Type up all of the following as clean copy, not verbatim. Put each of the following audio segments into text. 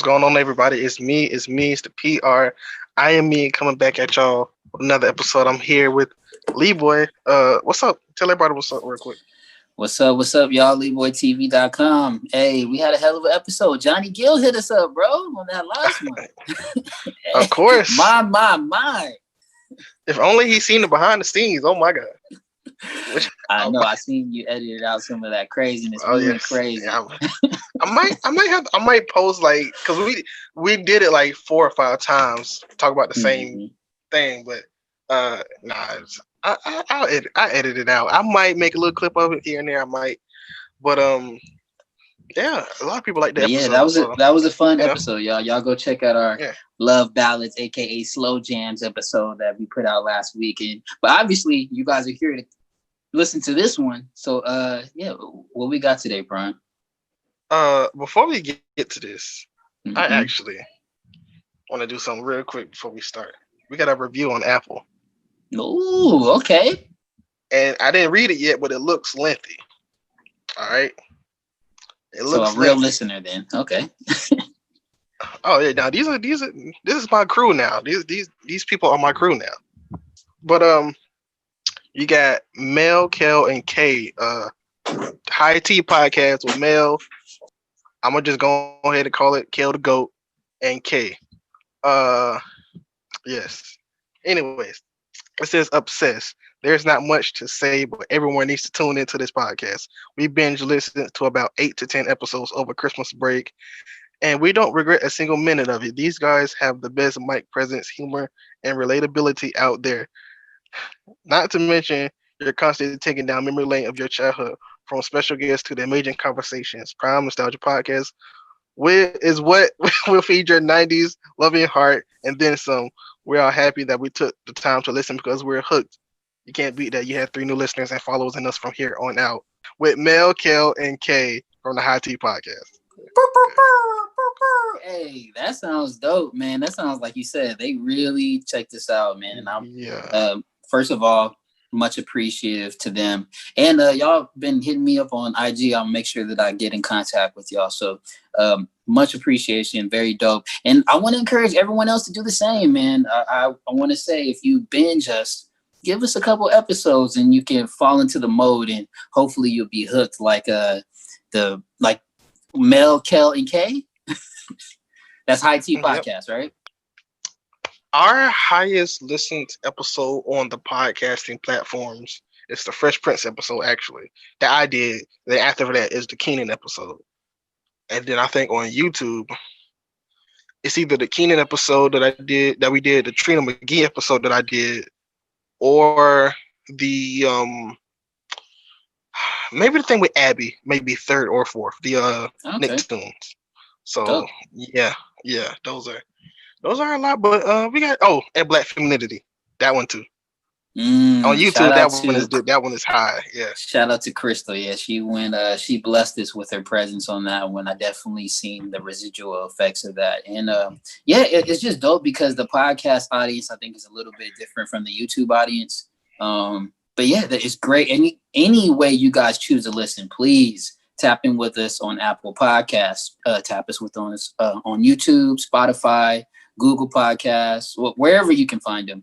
What's going on, everybody? It's the PR. I am me coming back at y'all with another episode. I'm here with Leeboy. What's up? Tell everybody what's up real quick. What's up, y'all? LeeboyTV.com. Hey, we had a hell of an episode. Johnny Gill hit us up, bro, on that last one. Of course. My. If only he seen the behind the scenes. Oh my god. I know. I seen you edited out some of that craziness. We went crazy. Yeah, I might post like because we did it like 4 or 5 times, talk about the same thing, but I'll edit it out. I might make a little clip of it here and there. I might, but yeah, a lot of people like that. Yeah, that was a fun episode, y'all. Y'all go check out our Love Ballads, aka Slow Jams episode that we put out last weekend. But obviously, you guys are here to listen to this one. So what we got today, Brian? Before we get to this, I actually want to do something real quick before we start. We got a review on Apple. Ooh, okay. And I didn't read it yet, but it looks lengthy. All right. It looks so a real listener then. Okay. Oh yeah, now this is my crew now. These people are my crew now. But you got Mel, Kel, and K. High Tea podcast with Mel. I'm gonna just go ahead and call it Kel the Goat and K. Yes. Anyways, it says obsessed. There's not much to say, but everyone needs to tune into this podcast. We binge listened to about 8 to 10 episodes over Christmas break, and we don't regret a single minute of it. These guys have the best mic presence, humor, and relatability out there. Not to mention, you're constantly taking down memory lane of your childhood, from special guests to the amazing conversations. Prime Nostalgia Podcast is what will feed your 90s loving heart and then some. We're all happy that we took the time to listen because we're hooked. You can't beat that. You had 3 new listeners and followers in us from here on out. With Mel, Kel, and Kay from the High Tea Podcast. Hey, that sounds dope, man. That sounds like you said. They really checked this out, man. And I'm first of all, much appreciative to them. And y'all been hitting me up on IG. I'll make sure that I get in contact with y'all. So much appreciation, very dope. And I want to encourage everyone else to do the same, man. I want to say, if you binge us, give us a couple episodes and you can fall into the mode and hopefully you'll be hooked like Mel, Kel, and K. That's High Tea Podcast, right? Our highest listened episode on the podcasting platforms is the Fresh Prince episode, actually, that I did. Then after that is the Keenan episode. And then I think on YouTube, it's either the Keenan episode that we did, the Trina McGee episode that I did, or the maybe the thing with Abby, maybe 3rd or 4th, the Nicktoons. So yeah, those are a lot, but we got and Black Femininity, that one too. On YouTube, that one is high. Yeah. Shout out to Crystal. Yeah, she went. She blessed us with her presence on that one. I definitely seen the residual effects of that, and it's just dope because the podcast audience, I think, is a little bit different from the YouTube audience. But yeah, it's great. Any way you guys choose to listen, please tap in with us on Apple Podcasts. Tap us with us on YouTube, Spotify, Google Podcasts, wherever you can find them.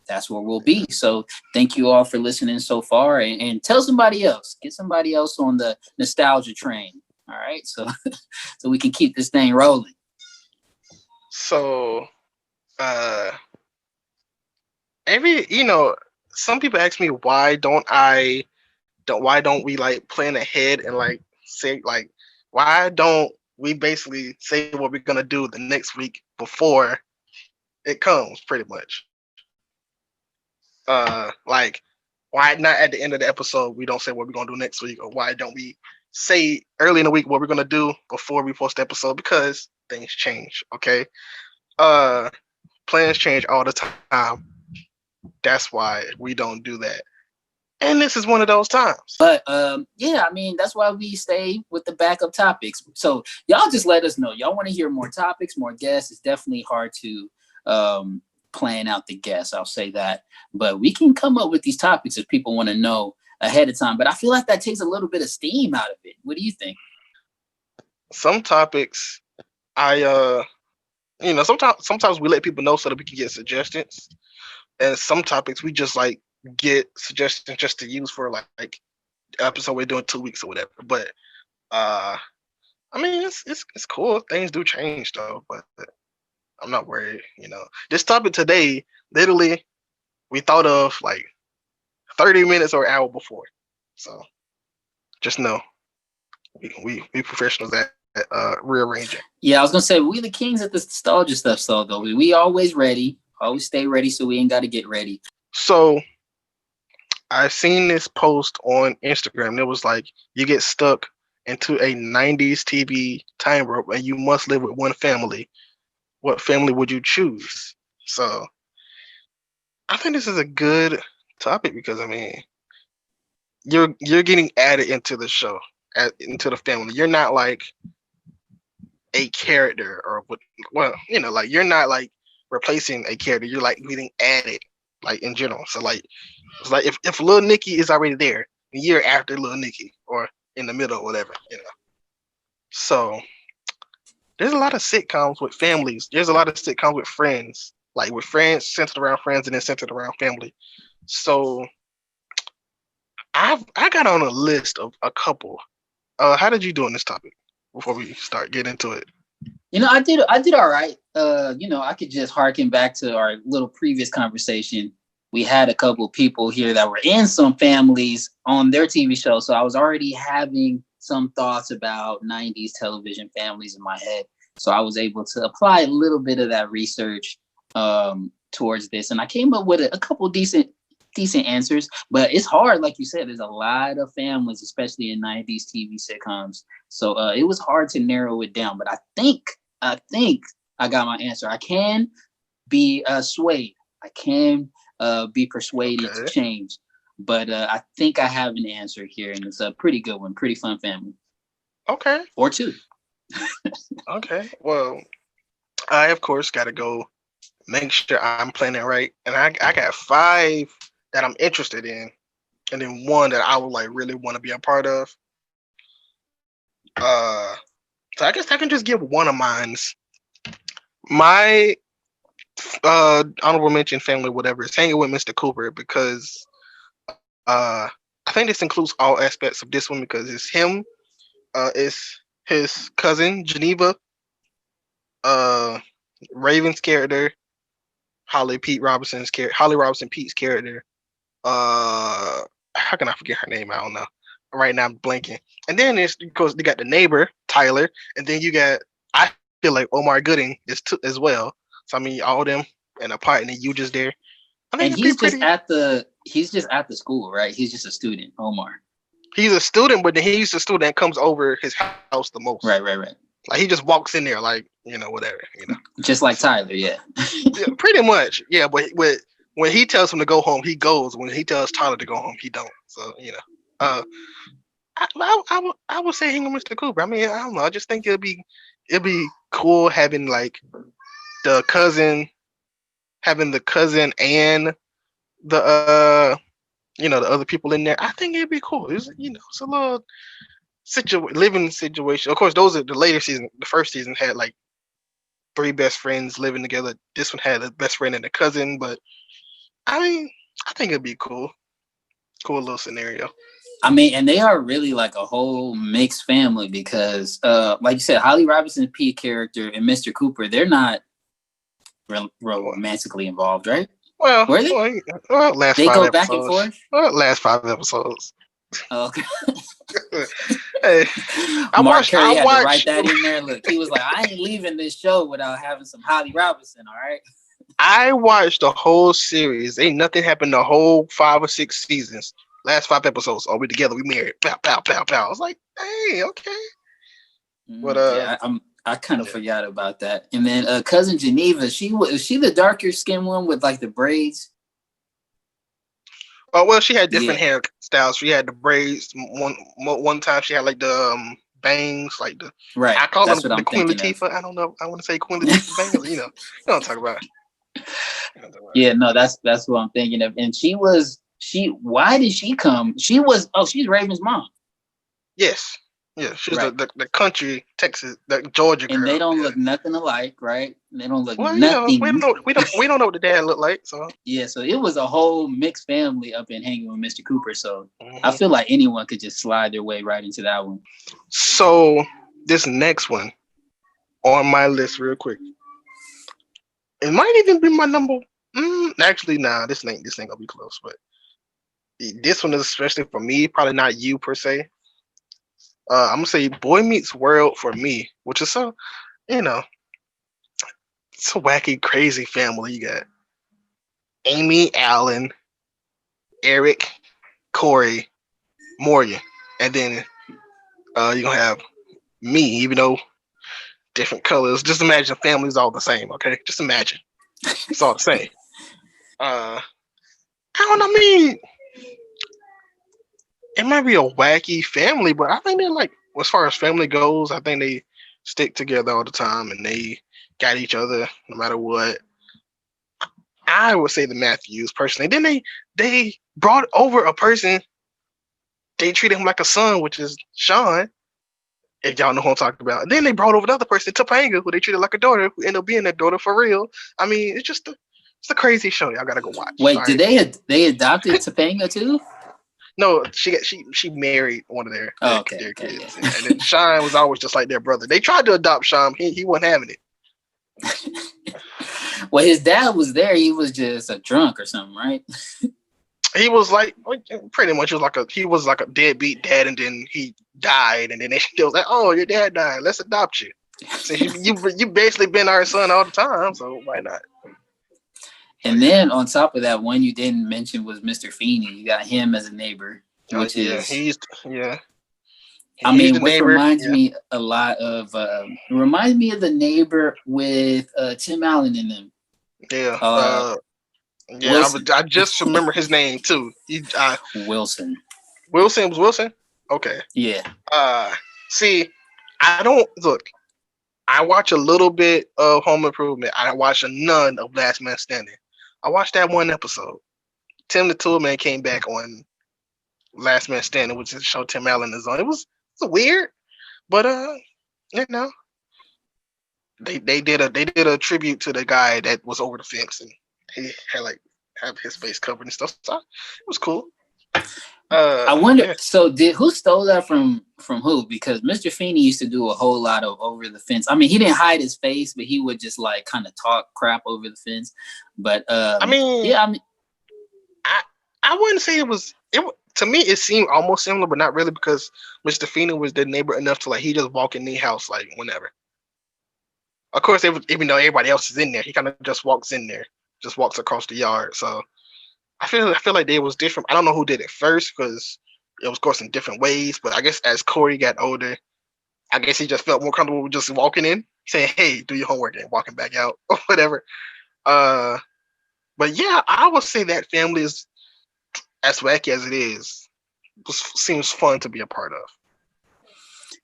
That's where we'll be. So thank you all for listening so far, and tell somebody else. Get somebody else on the nostalgia train. All right, so we can keep this thing rolling. So, some people ask me why don't we like plan ahead and like say like why don't we basically say what we're gonna do the next week before it comes, pretty much. Like, why not at the end of the episode we don't say what we're gonna do next week, or why don't we say early in the week what we're gonna do before we post the episode? Because things change, okay? Plans change all the time. That's why we don't do that. And this is one of those times. But that's why we stay with the backup topics. So y'all just let us know. Y'all want to hear more topics, more guests. It's definitely hard to plan out the guests, I'll say that. But we can come up with these topics if people want to know ahead of time. But I feel like that takes a little bit of steam out of it. What do you think? Some topics I sometimes we let people know so that we can get suggestions, and some topics we just like get suggestions just to use for like episode we're doing 2 weeks or whatever. But uh, I mean it's cool. Things do change though, but I'm not worried. This topic today, literally, we thought of like 30 minutes or an hour before. So just know we professionals at rearranging. Yeah, I was gonna say we the kings at the nostalgia stuff. So though we always ready, always stay ready, so we ain't got to get ready. So I've seen this post on Instagram. It was like you get stuck into a 90s TV time warp and you must live with one family. What family would you choose? So I think this is a good topic because I mean you're getting added into the show, into the family. You're not like a character or well, like you're not like replacing a character. You're like getting added, like in general. So like it's like if Lil Nicky is already there, a year after Lil Nicky or in the middle or whatever. So there's a lot of sitcoms with families. There's a lot of sitcoms with friends, like with friends centered around friends and then centered around family. So I got on a list of a couple. How did you do on this topic before we start getting into it? I did all right. I could just harken back to our little previous conversation. We had a couple people here that were in some families on their TV show, so I was already having some thoughts about 90s television families in my head. So I was able to apply a little bit of that research towards this, and I came up with a couple decent answers. But it's hard, like you said. There's a lot of families, especially in 90s TV sitcoms. So it was hard to narrow it down. But I think I got my answer. I can be swayed. I can be persuaded to change. But I think I have an answer here, and it's a pretty good one. Pretty fun family. Okay. Or two. Okay. Well, I of course got to go make sure I'm playing it right, and I got 5 that I'm interested in, and then 1 that I would like really want to be a part of. So I guess I can just give one of mine's. My honorable mention family, whatever, is hanging with Mr. Cooper because I think this includes all aspects of this one because it's him, it's his cousin Geneva, Raven's character, Holly Robinson Pete's character. How can I forget her name? I don't know. Right now I'm blanking. And then it's because they got the neighbor Tyler, and then you got I feel like Omar Gooding is as well. So I mean all them in a part, and then you just there. I think and he's just at the school, right? He's just a student, Omar. He's a student, but then he's a student that comes over his house the most. Right. Like he just walks in there, like whatever. Just like Tyler, yeah. Yeah, pretty much, yeah. But when he tells him to go home, he goes. When he tells Tyler to go home, he don't. So I would say hang on Mr. Cooper. I mean, I don't know. I just think it'd be cool having like the cousin and the the other people in there. I think it'd be cool. It's a little living situation. Of course, those are the later season. The first season had like 3 best friends living together. This one had a best friend and a cousin. But I mean, I think it'd be cool. Cool little scenario. I mean, and they are really like a whole mixed family because, like you said, Holly Robinson P character and Mr. Cooper, they're not real romantically involved, right? Well, were they? Last they 5 go episodes. Back and forth. Last 5 episodes. Oh, okay. Hey, Mark Curry had to write that in there. Look, he was like, I ain't leaving this show without having some Holly Robinson. All right. I watched the whole series. Ain't nothing happened the whole 5 or 6 seasons. Last 5 episodes. Are we together? We married. Pow, pow, pow, pow. I was like, hey, okay. But yeah, I kind of forgot about that. And then cousin Geneva, is she the darker skinned one with like the braids? Oh well, she had different hairstyles. She had the braids. One time she had like the bangs, like the right. I call them the Queen Latifah. I don't know. I want to say Queen Latifah bangs. You know what I'm talking about. Yeah, no, that's what I'm thinking of. And why did she come? She's Raven's mom. Yes. Yeah, she's Right. the country Texas, the Georgia And they girl. don't Yeah. look nothing alike, right? They don't look Well, you know, we don't nothing. know we don't know what the dad looked like. So. Yeah, so it was a whole mixed family up in hanging with Mr. Cooper. So I Mhm. feel like anyone could just slide their way right into that one. So this next one on my list, real quick, it might even be my number. Actually, nah, this ain't gonna be close. But this one is especially for me, probably not you per se. I'm gonna say Boy Meets World for me, which is so you know, it's a wacky, crazy family. You got Amy, Allen, Eric, Corey, Morgan, and then you're gonna have me, even though different colors. Just imagine families all the same, okay? Just imagine it's all the same. Uh, I don't know. I mean, it might be a wacky family, but I think they're like, as far as family goes, I think they stick together all the time and they got each other no matter what. I would say the Matthews personally. Then they brought over a person. They treated him like a son, which is Sean. If y'all know who I'm talking about. And then they brought over the other person, Topanga, who they treated like a daughter, who ended up being their daughter for real. I mean, it's a crazy show. Y'all gotta go watch. Wait, did Sorry. they adopted Topanga too? No, she married one of their Oh, their, okay, their okay, kids, yeah. and then Shine was always just like their brother. They tried to adopt Shine, he wasn't having it. Well, his dad was there. He was just a drunk or something, right? He was like pretty much he was like a deadbeat dad, and then he died, and then they still was like, oh, your dad died, let's adopt you. Since you basically been our son all the time, so why not? So And yeah. then on top of that, one you didn't mention was Mr. Feeney. You got him as a neighbor, Oh which yeah, is, I he's the mean, which neighbor. reminds Yeah, me a lot of, reminds me of the neighbor with Tim Allen in them. yeah. Uh, Yeah, Wilson. I just remember his name too. Wilson. Wilson was Wilson. Okay. Yeah. Uh, see, I don't look. I watch a little bit of Home Improvement. I watch none of Last Man Standing. I watched that one episode. Tim the Toolman came back on Last Man Standing, which is a show Tim Allen is on. It was weird, but you know, they did a tribute to the guy that was over the fence and he had like have his face covered and stuff. So it was cool. I wonder. Yeah. So, did who stole that from who? Because Mr. Feeney used to do a whole lot of over the fence. I mean, he didn't hide his face, but he would just like kind of talk crap over the fence. But I mean, yeah, I mean, I I wouldn't say it was it. To me, it seemed almost similar, but not really because Mr. Feeney was the neighbor enough to like he just walk in the house like whenever. Of course, even though everybody else is in there, he kind of just walks in there, just walks across the yard. So I feel like they was different. I don't know who did it first because it was of course in different ways. But I guess as Corey got older, I guess he just felt more comfortable with just walking in, saying, "Hey, do your homework," and walking back out or whatever. Uh, but yeah, I would say that family is as wacky as it is. Seems fun to be a part of.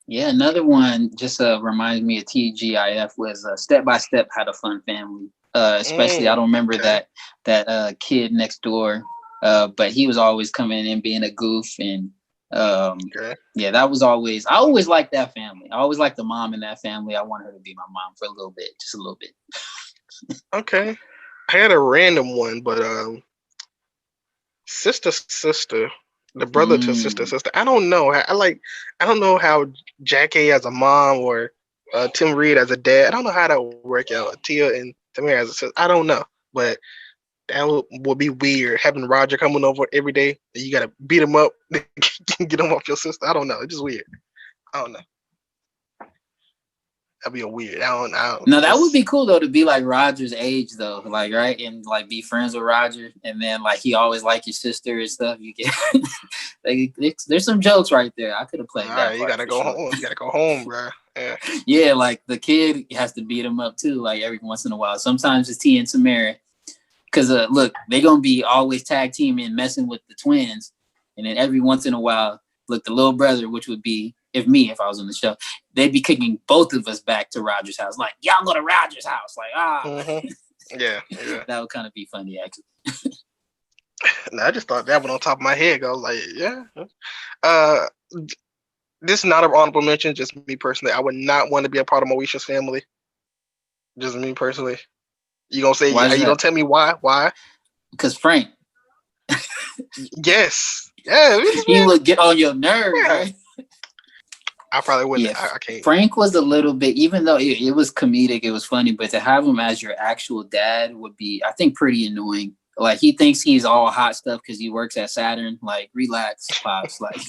yeah. Another one just reminds me of TGIF was Step by Step had a fun family. Especially, I don't remember Okay. that kid next door, but he was always coming in being a goof and Okay. yeah, that was always. I always liked that family. I always liked the mom in that family. I want her to be my mom for a little bit, just a little bit. Okay. I had a random one, but sister, the brother to Mm. sister. I don't know. I don't know how Jackie as a mom or Tim Reed as a dad. I don't know how that would work out. Tia and Tamir as a sister. I don't know, but that would be weird having Roger coming over every day. And you gotta beat him up, get him off your sister. I don't know. It's just weird. I don't know. That'd be a weird. I don't. No, that would Just be cool though to be like Roger's age though, like right, and like be friends with Roger, and then like he always like your sister and stuff. You get like, there's some jokes right there. I could have all played that right. You part gotta for go sure. home. You gotta go home, bro. Yeah. Yeah, like the kid has to beat him up too, like every once in a while. Sometimes it's T and Tamara. Because look, they're gonna be always tag teaming, messing with the twins, and then every once in a while, look, the little brother, which would be if I was on the show, they'd be kicking both of us back to Roger's house. Like, y'all go to Roger's house. Like, Mm-hmm. Yeah. Yeah. that would kind of be funny, actually. No, I just thought that one on top of my head. I was like, yeah. Uh, this is not an honorable mention. Just me personally, I would not want to be a part of Moesha's family. Just me personally. You gonna say? Why Are is you gonna that? tell me why? Why? Because Frank, Yes. Yeah. he would get on your nerves, Yeah. right? I probably wouldn't. Yeah, I can't. Frank was a little bit, even though it was comedic, it was funny, but to have him as your actual dad would be, I think, pretty annoying. Like he thinks he's all hot stuff because he works at Saturn. Like, relax, pops. Like,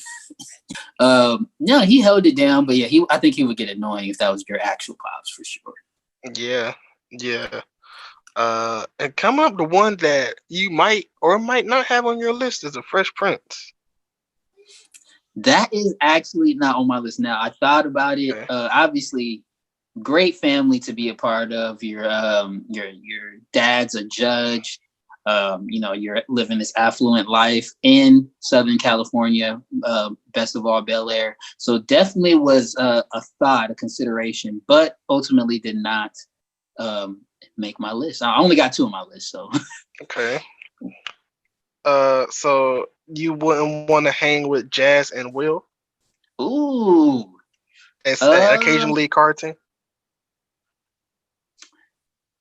no, he held it down, but yeah, I think he would get annoying if that was your actual pops for sure. Yeah. Yeah. And come up the one that you might or might not have on your list is a Fresh Prince. That is actually not on my list now. I thought about it. Okay. Obviously, great family to be a part of. Your dad's a judge. You're living this affluent life in Southern California, best of all, Bel Air. So definitely was a thought, a consideration, but ultimately did not make my list. I only got 2 on my list, so. Okay. So you wouldn't want to hang with Jazz and Will Ooh. and Uh, occasionally Carton?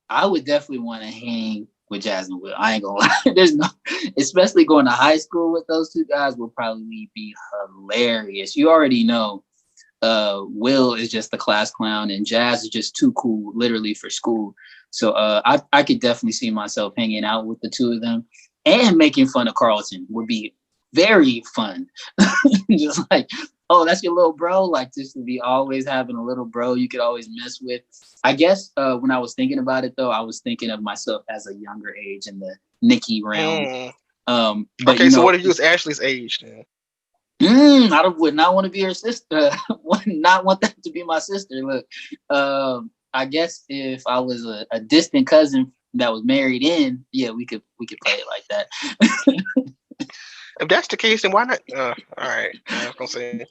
I would definitely want to hang with Jazz and Will. I ain't gonna lie. There's no, especially going to high school with those 2 guys will probably be hilarious. You already know, Will is just the class clown and Jazz is just too cool, literally, for school. So I could definitely see myself hanging out with the 2 of them, and making fun of Carlton would be very fun. Just like, oh, that's your little bro. Like, just to be always having a little bro you could always mess with. I guess when I was thinking about it, though, I was thinking of myself as a younger age in the Nikki realm. Mm. But Okay, so what if you was Ashley's age then? I would not want to be her sister. Would not want that to be my sister. Look, I guess if I was a distant cousin that was married in, yeah, we could play it like that. If that's the case, then why not? All right. I was gonna say.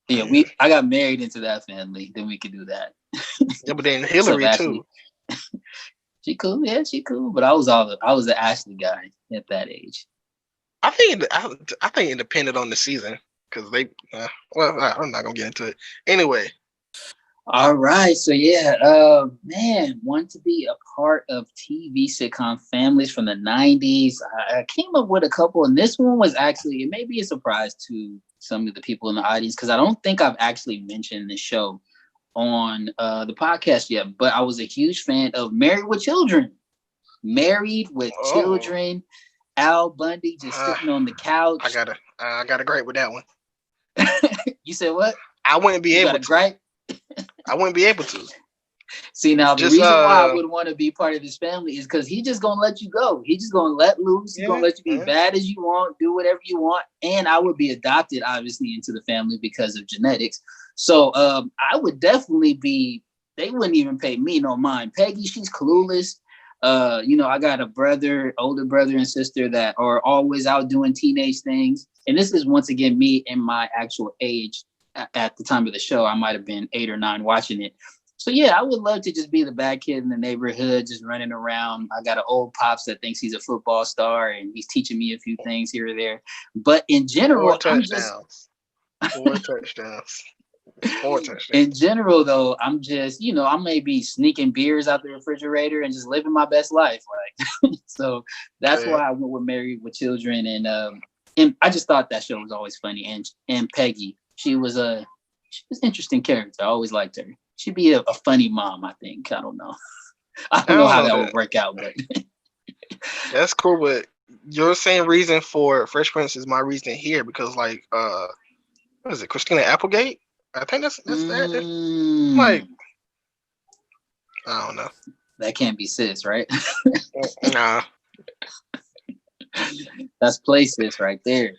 Yeah, I got married into that family. Then we could do that. Yeah, but then Hillary too. She cool, yeah, she cool. But I was the Ashley guy at that age. I think it depended on the season because they. I'm not gonna get into it anyway. All right, so yeah, man, want to be a part of TV sitcom families from the '90s. I came up with a couple, and this one was actually, it may be a surprise to some of the people in the audience because I don't think I've actually mentioned this show on the podcast yet. But I was a huge fan of Married with Children. Married with Children. Al Bundy just sitting on the couch. I got a gripe with that one. You said what? I wouldn't be able to. Gripe? I wouldn't be able to. See, now the reason why I would want to be part of this family is because he's just gonna let you go. He's just gonna let loose. He's gonna let you be bad as you want, do whatever you want. And I would be adopted, obviously, into the family because of genetics. So I would definitely be. They wouldn't even pay me no mind. Peggy, she's clueless. I got a brother, older brother and sister that are always out doing teenage things. And this is once again me in my actual age at the time of the show. I might have been 8 or 9 watching it. So yeah, I would love to just be the bad kid in the neighborhood, just running around. I got an old pops that thinks he's a football star and he's teaching me a few things here or there. But in general, 4 touchdowns. 4 touchdowns. 4 touchdowns. In general, though, I'm just, I may be sneaking beers out the refrigerator and just living my best life. Like, so that's why I went with Married with Children. And I just thought that show was always funny. And Peggy, she was an interesting character. I always liked her. She'd be a funny mom, I think. I don't know. I don't know how that would work out, but that's cool. But your same reason for Fresh Prince is my reason here because, like, what is it, Christina Applegate? I think that's that. Like, I don't know. That can't be sis, right? Nah. That's play sis right there.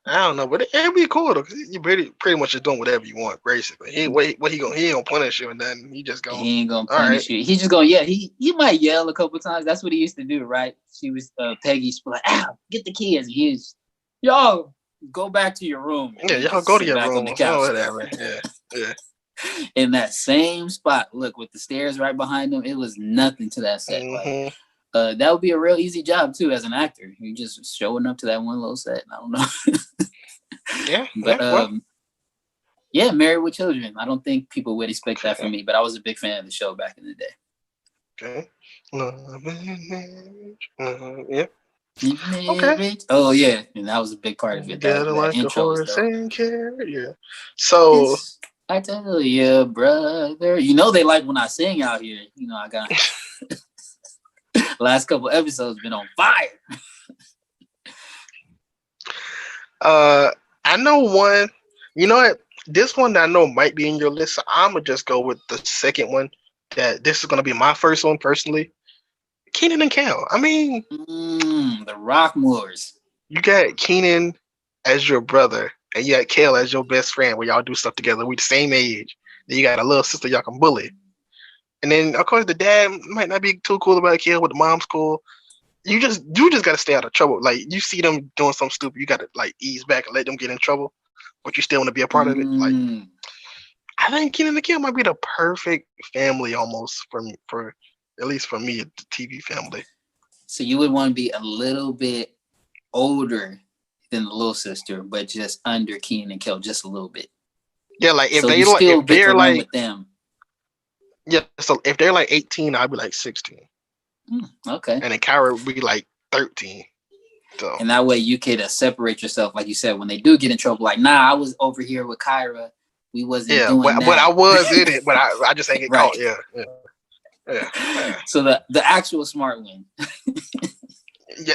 I don't know, but it'd be cool though, because you pretty much just doing whatever you want, basically. He ain't gonna punish you and nothing. He ain't gonna punish you. He's just gonna he might yell a couple times. That's what he used to do, right? She was Peggy's like, "Ow, get the kids." And he's, "Yo, go back to your room." Yeah, y'all go to your room. Whatever. Yeah. In that same spot, look, with the stairs right behind him, it was nothing to that set. Mm-hmm. Like, That would be a real easy job too as an actor. You just showing up to that one little set. I don't know. Yeah, But yeah. Well, yeah, Married with Children. I don't think people would expect that from me, but I was a big fan of the show back in the day. okay. Love and marriage. Yeah. Okay. Marriage. Oh yeah, and that was a big part of it. Get it That like a intro was horse dope. and carry. Yeah. So Yes, I tell you, brother. You know they like when I sing out here. You know I got last couple episodes been on fire. I know one. You know what? This one that I know might be in your list. So I'm gonna just go with the second one. That this is gonna be my first one personally. Keenan and Kel. I mean, The Rockmores. you got Keenan as your brother, and you got Kel as your best friend, where y'all do stuff together. We the same age. Then you got a little sister y'all can bully. And then of course the dad might not be too cool about Kel, but the mom's cool. You just gotta stay out of trouble. Like you see them doing something stupid, you gotta like ease back and let them get in trouble, but you still want to be a part of it. Like I think Keenan and Kel might be the perfect family almost for me, for at least for me, the TV family. So you would want to be a little bit older than the little sister, but just under Keenan and Kel just a little bit. Yeah, like if so they you like still if get to they're run like with them. yeah, so if they're like 18, I'd be like 16. Okay. And then Kyra would be like 13. So and that way you could separate yourself, like you said, when they do get in trouble. Like, nah, I was over here with Kyra. We wasn't doing that. But I was in it, but I just ain't get right. caught. Yeah. So the actual smart one.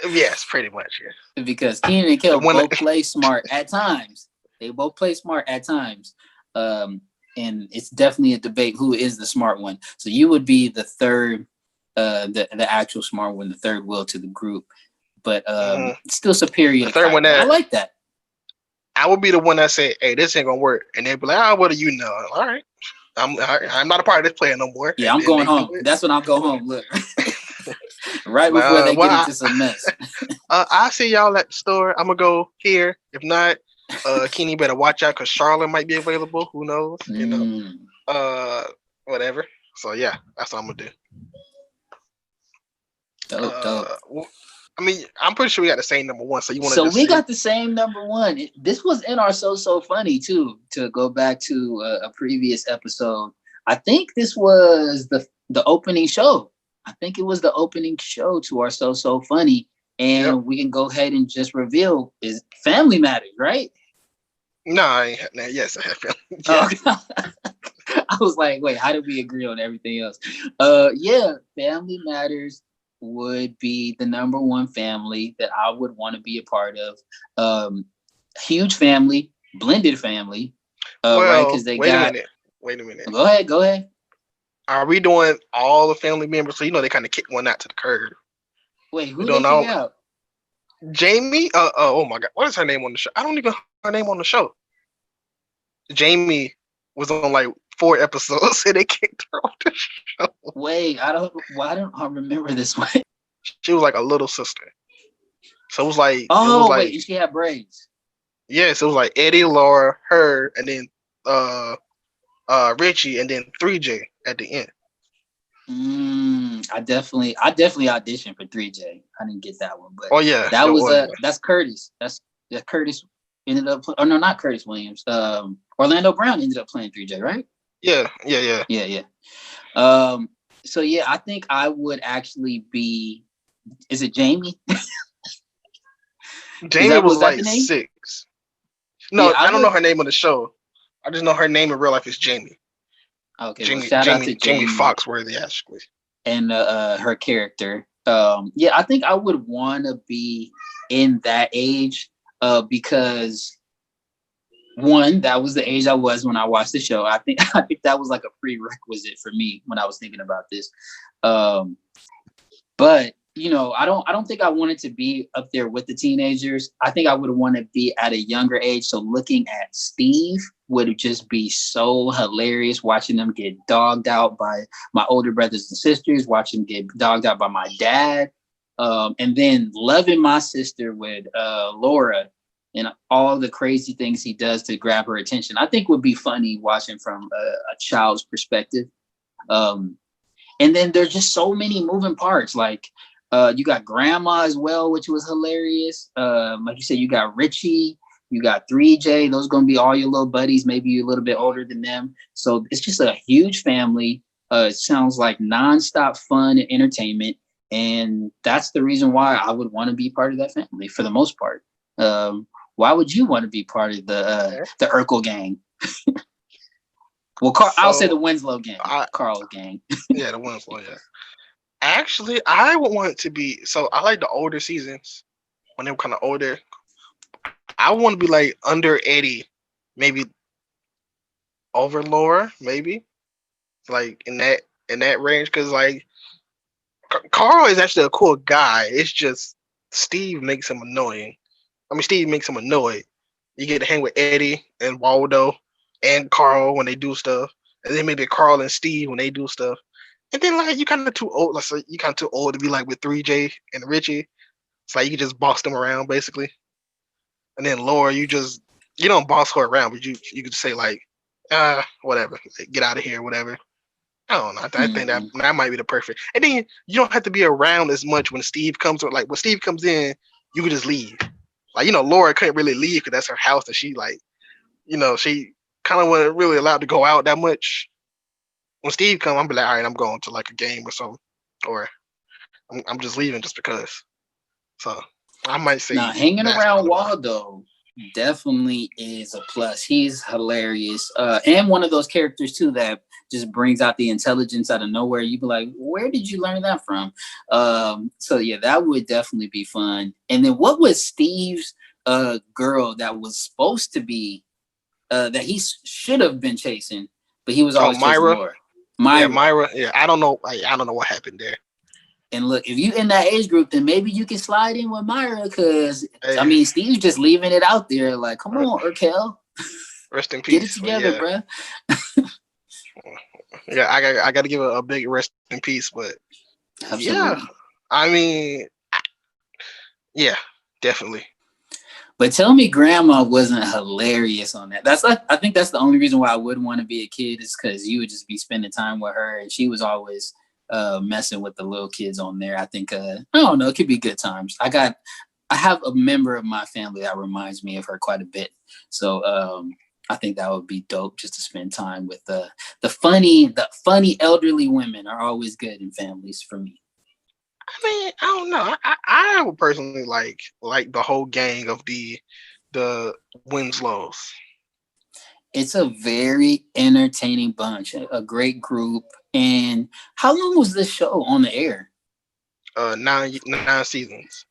Yes, pretty much. Yeah. Because Keenan and Kel both play smart at times. They both play smart at times. And it's definitely a debate who is the smart one. So you would be the third, the actual smart one, the third wheel to the group. But still superior. The third one that I like that. I would be the one that say, "Hey, this ain't gonna work," and they'd be like, what do you know?" All right, I'm not a part of this plan no more. Yeah, I'm going home. That's when I'll go home. Look, right before they get into some mess. I see y'all at the store. I'm gonna go here. If not, Kenny better watch out because Charlotte might be available. Who knows? You know, whatever. So yeah, that's what I'm gonna do. Dope. I mean, I'm pretty sure we got the same number one. So you want to? So we got the same number one. This was in our so funny too. To go back to a previous episode, I think this was the opening show. I think it was the opening show to our so funny, and we can go ahead and just reveal is Family Matters, right? No, I ain't. Yes, I have Family. Yeah. I was like, wait, how did we agree on everything else? Yeah, Family Matters would be the number one family that I would want to be a part of. Huge family, blended family. Right? Because they wait a minute. Go ahead. Are we doing all the family members? So you know they kind of kicked one out to the curb. Wait, who they kick out? Jamie. Oh my God, what is her name on the show? I don't even know her name on the show. Jamie was on like 4 episodes, and they kicked her off the show. Wait, why don't I remember this one? She was like a little sister. So it was like, wait, she had braids. Yes, it was like Eddie, Laura, her, and then Richie, and then 3J at the end. I definitely auditioned for 3J. I didn't get that one, but that was that's Curtis. That's Curtis ended up. Oh no, not Curtis Williams. Orlando Brown ended up playing 3J, right? Yeah. So yeah, I think I would actually be. Is it Jamie? Jamie was like 6. No, I don't know her name on the show. I just know her name in real life is Jamie. Okay, shout out to Jamie Foxworthy, actually. And her character. Yeah, I think I would want to be in that age because one, that was the age I was when I watched the show. I think that was like a prerequisite for me when I was thinking about this. But you know, I don't think I wanted to be up there with the teenagers. I think I would want to be at a younger age. So looking at Steve would just be so hilarious, watching them get dogged out by my older brothers and sisters, watching them get dogged out by my dad. And then loving my sister with Laura and all the crazy things he does to grab her attention. I think would be funny watching from a child's perspective. And then there's just so many moving parts. Like You got Grandma as well, which was hilarious. Like you said, you got Richie, you got 3J. Those are gonna be all your little buddies. Maybe you're a little bit older than them. So it's just a huge family. It sounds like nonstop fun and entertainment, and that's the reason why I would want to be part of that family for the most part. Why would you want to be part of the Urkel gang? Well, I'll say the So Winslow gang, I Carl's gang. yeah, the Winslow, yeah. Actually, I would want it to be so I like the older seasons when they were kind of older. I want to be like under Eddie, maybe over Laura, maybe like in that range. Because like Carl is actually a cool guy. It's just Steve makes him annoying. I mean, Steve makes him annoyed. You get to hang with Eddie and Waldo and Carl when they do stuff, and then maybe Carl and Steve when they do stuff. And then like you kind of too old. Like so you kind of too old to be like with 3J and Richie. It's like you can just boss them around basically. And then Laura, you don't boss her around, but you could say like, whatever, like, get out of here, whatever. I don't know. I think that Mhm. that might be the perfect. And then you don't have to be around as much when Steve comes. Or like when Steve comes in, you can just leave. Like Laura couldn't really leave because that's her house, and she like she kind of wasn't really allowed to go out that much. When Steve comes, I'm be like, all right, I'm going to like a game or something, or I'm just leaving just because. So I might Now, say hanging that's around probably why. Waldo definitely is a plus. He's hilarious, and one of those characters too that just brings out the intelligence out of nowhere. You be like, where did you learn that from? So yeah, that would definitely be fun. And then what was Steve's girl that was supposed to be that he should have been chasing, but he was Oh, always chasing Myra. Laura? Yeah, Myra. Myra. Yeah, I don't know. I don't know what happened there. And look, if you in that age group, then maybe you can slide in with Myra because I Hey, mean Steve's just leaving it out there. Like, come on, Urkel, rest in get it peace. But together, yeah, bruh. yeah, I got to give a big rest in peace. But yeah, Absolutely. I mean, yeah, definitely. But tell me grandma wasn't hilarious on that. I think that's the only reason why I would want to be a kid is because you would just be spending time with her and she was always messing with the little kids on there. I think I don't know, it could be good times. I have a member of my family that reminds me of her quite a bit. So I think that would be dope just to spend time with the funny elderly women are always good in families for me. I mean, I don't know. I would personally like the whole gang of the Winslows. It's a very entertaining bunch, a great group. And how long was this show on the air? Nine seasons.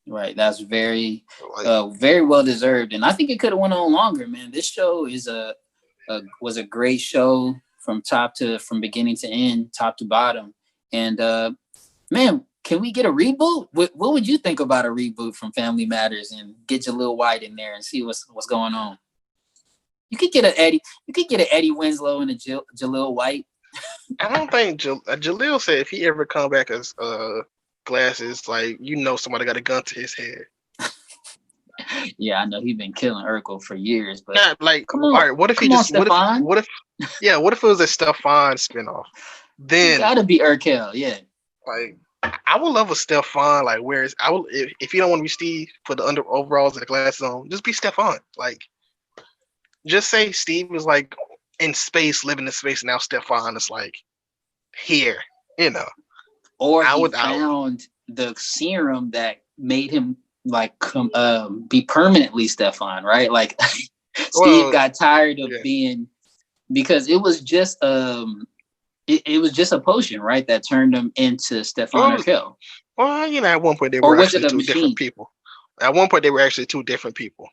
Right, that's very, Like, very well deserved, and I think it could have went on longer. Man, this show was a great show from beginning to end, top to bottom. And man, can we get a reboot? What would you think about a reboot from Family Matters and get Jaleel White in there and see what's going on? You could get a Eddie. You could get an Eddie Winslow and a Jaleel White. I don't think Jaleel said if he ever come back as glasses, like somebody got a gun to his head. Yeah, I know he's been killing Urkel for years, but Not like come all on, right. What if he come on, just Stefan. what if it was a Stefan spinoff? You Then gotta be Urkel, yeah. like I would love a Stefan like where's I would if you don't want to be Steve put the under overalls and the glasses on, just be Stefan. Like just say Steve was like in space, living in space. Now Stefan is like here, you know. Or I he would. I found the serum that made him like be permanently Stefan, right? Like Steve well, got tired of yeah. being because it was just a potion, right? That turned him into Stefan Well, Urkel. at one point they Or were was it actually a two different machine? people. At one point they were actually two different people.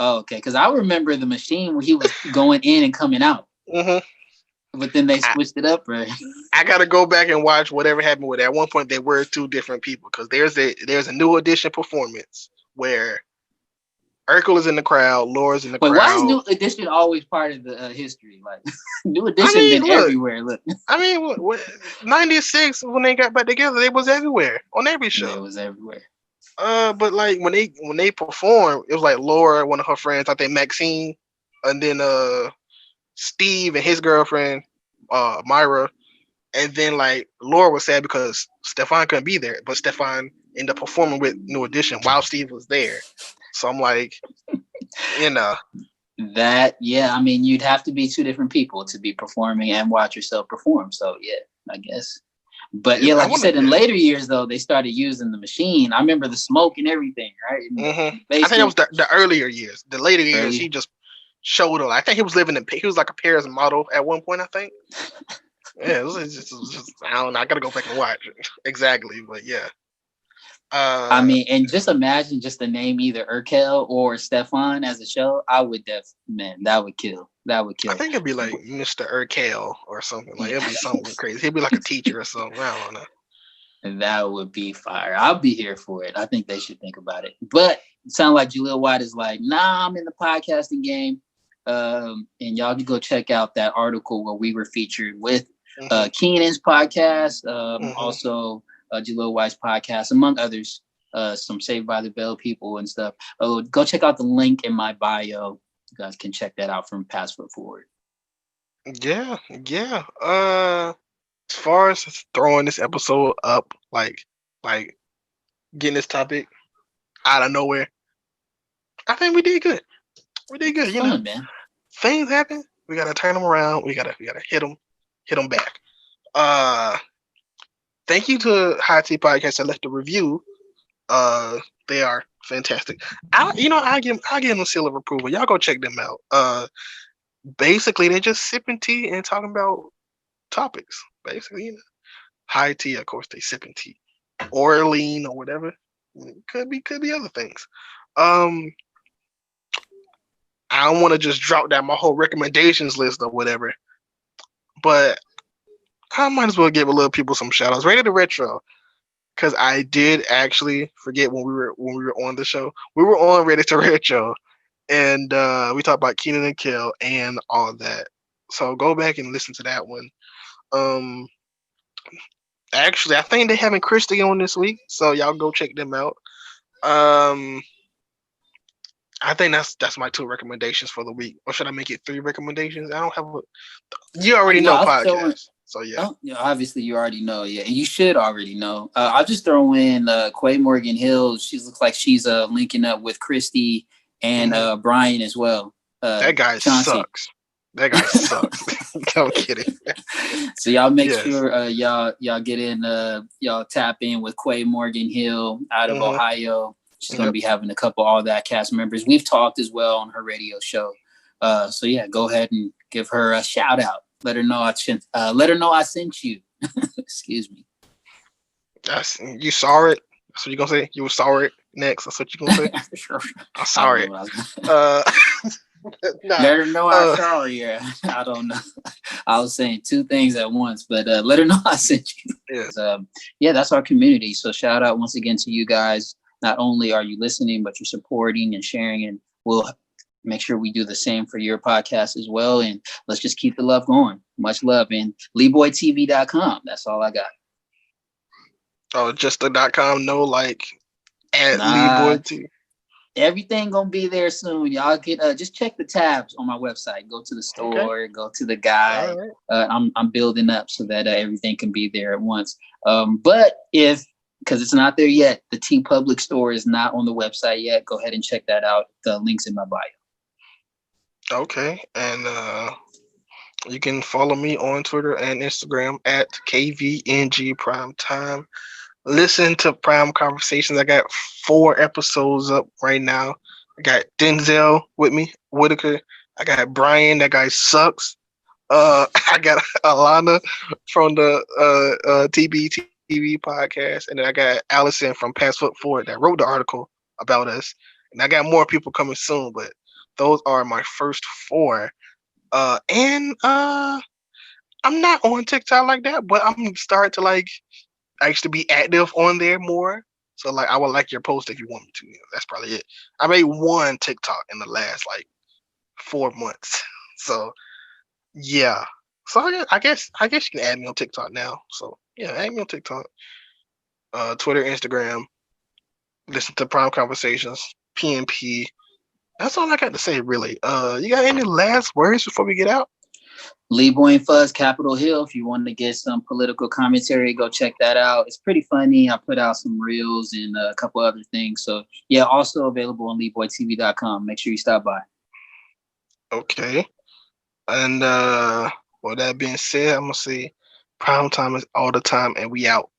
Oh, okay. Because I remember the machine where he was going in and coming out. hmm But then they I, switched it up, right? I gotta go back and watch whatever happened with it. At one point they were two different people because there's a new edition performance where Urkel is in the crowd, Laura's in the Wait, why is crowd. New Edition always part of the history? Like New I Edition mean, been look, everywhere. Look, what 96 when they got back together, they was everywhere on every show. it was everywhere. But like when they performed, it was like Laura, one of her friends, I think Maxine, and then Steve and his girlfriend, Myra, And then like Laura was sad because Stefan couldn't be there, but Stefan ended up performing with New Edition while Steve was there. So I'm like, you know, I mean, you'd have to be two different people to be performing and watch yourself perform. So yeah, I guess. But yeah, I like you want to. said, in later years though, they started using the machine. I remember the smoke and everything, right? In the I think that was basement. the earlier years. The later years, he Early. just showed up. I think he was living in. He was like a Paris model at one point. I think. Yeah, it was just I don't know. I gotta go back and watch it. Exactly, but yeah. I Uh, mean, and just imagine just the name either Urkel or Stefan as a show. I would man, that would kill. That would I kill. think it'd be like Mr. Urkel or something. Like Yeah. it'd be something crazy. He'd be like a teacher or something. I don't know. And that would be fire. I'll be here for it. I think they should think about it. But it sounds like Jaleel White is like, nah, I'm in the podcasting game. And y'all can go check out that article where we were featured with Hmm. Keenan's podcast, Hmm. also Jaleel White's podcast, among others, some Saved by the Bell people and stuff. Go check out the link in my bio. You guys can check that out from Pass Foot Forward. Yeah, yeah. As far as throwing this episode up, like getting this topic out of nowhere, I think we did good. We did good. It's fun, man. Things happen. We gotta turn them around. We gotta hit them back. Uh, Thank you to High Tea Podcast that left a review. They are fantastic. I give them a seal of approval. Y'all go check them out. Basically they're just sipping tea and talking about topics. Basically, high tea, of course, they sipping tea or lean or whatever. Could be other things. Um, I don't want to just drop down my whole recommendations list or whatever, but I might as well give a little people some shout outs. Rated the Retro, because I did actually forget when we were on the show. We were on Reddit to Retro, and we talked about Keenan and Kel and all that. So go back and listen to that one. Um, Actually, I think they having Christy on this week, so y'all go check them out. Um, I think that's my two recommendations for the week. Or should I make it three recommendations? I don't have a. You already know I'll throw in. podcast, so yeah. Oh, yeah, obviously you already know, yeah, and you should already know. I'll just throw in Quay Morgan Hill. She looks like she's linking up with Christy and Mhm. Brian as well. That guy Chauncey. sucks. That guy sucks. I'm kidding. So y'all make Yes. sure y'all get in, y'all tap in with Quay Morgan Hill out of Hmm. Ohio. She's going to Yep. be having a couple All That cast members. We've talked as well on her radio show. So yeah, go ahead and give her a shout out. Let her know I sent you. Excuse me. You saw it. That's what you gonna say. You were saw it next. That's what you gonna say. Sure. I saw it. Uh, Nah. let her know I saw her. Yeah, I don't know. I was saying two things at once, but let her know I sent you. Yes. Yeah, that's our community. So shout out once again to you guys. Not only are you listening, but you're supporting and sharing, and we'll make sure we do the same for your podcast as well. And let's just keep the love going. Much love. And LeeboyTV.com. That's all I got. Oh, just the .com. No, like at Nah, Leeboy too. everything gonna be there soon. Y'all get just check the tabs on my website. Go to the Okay. store, go to the All guide. right. I'm building up so that everything can be there at once. But if because it's not there yet, the T Public store is not on the website yet. Go ahead and check that out. The link's in my bio. Okay. And you can follow me on Twitter and Instagram at KVNG Prime Time. Listen to Prime Conversations. I got 4 episodes up right now. I got Denzel with me, Whitaker. I got Brian. That guy sucks. I got Alana from the TBTV podcast, and then I got Allison from Pass Foot Forward that wrote the article about us. And I got more people coming soon, but those are my first 4. And I'm not on TikTok like that, but I'm starting to like actually be active on there more. So like I would like your post if you want me to. That's probably it. I made 1 TikTok in the last like 4 months. So yeah. So I guess you can add me on TikTok now. So yeah, add me on TikTok, Twitter, Instagram. Listen to Prime Conversations, PNP. That's all I got to say really. You got any last words before we get out? Leeboy and Fuzz, Capitol Hill. If you want to get some political commentary, go check that out. It's pretty funny. I put out some reels and a couple other things. So yeah, also available on LeeboyTV.com. Make sure you stop by. Okay. And with that being said, I'm gonna say prime time is all the time, and we out.